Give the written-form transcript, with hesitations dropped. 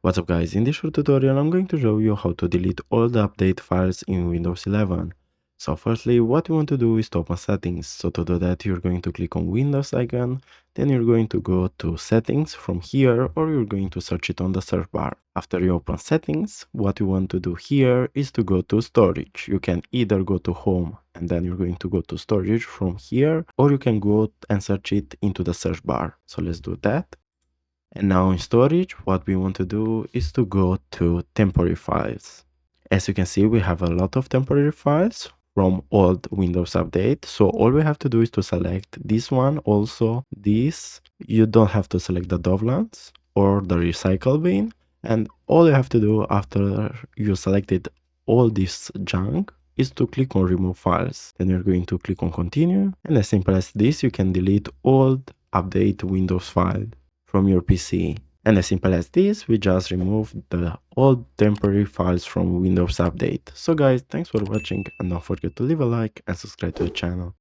What's up guys, in this short tutorial I'm going to show you how to delete all the update files in Windows 11. So firstly, what you want to do is to open settings. So to do that you're going to click on Windows icon, then you're going to go to settings from here, or you're going to search it on the search bar. After you open settings, what you want to do here is to go to storage. You can either go to home and then you're going to go to storage from here, or you can go and search it into the search bar. So let's do that. And now in storage, what we want to do is to go to temporary files. As you can see, we have a lot of temporary files from old Windows Update. So all we have to do is to select this one, also this. You don't have to select the Dovlands or the recycle bin. And all you have to do after you selected all this junk is to click on remove files. Then you're going to click on continue. And as simple as this, you can delete old update Windows file from your PC. And as simple as this, we just removed the old temporary files from Windows Update. So guys, thanks for watching and don't forget to leave a like and subscribe to the channel.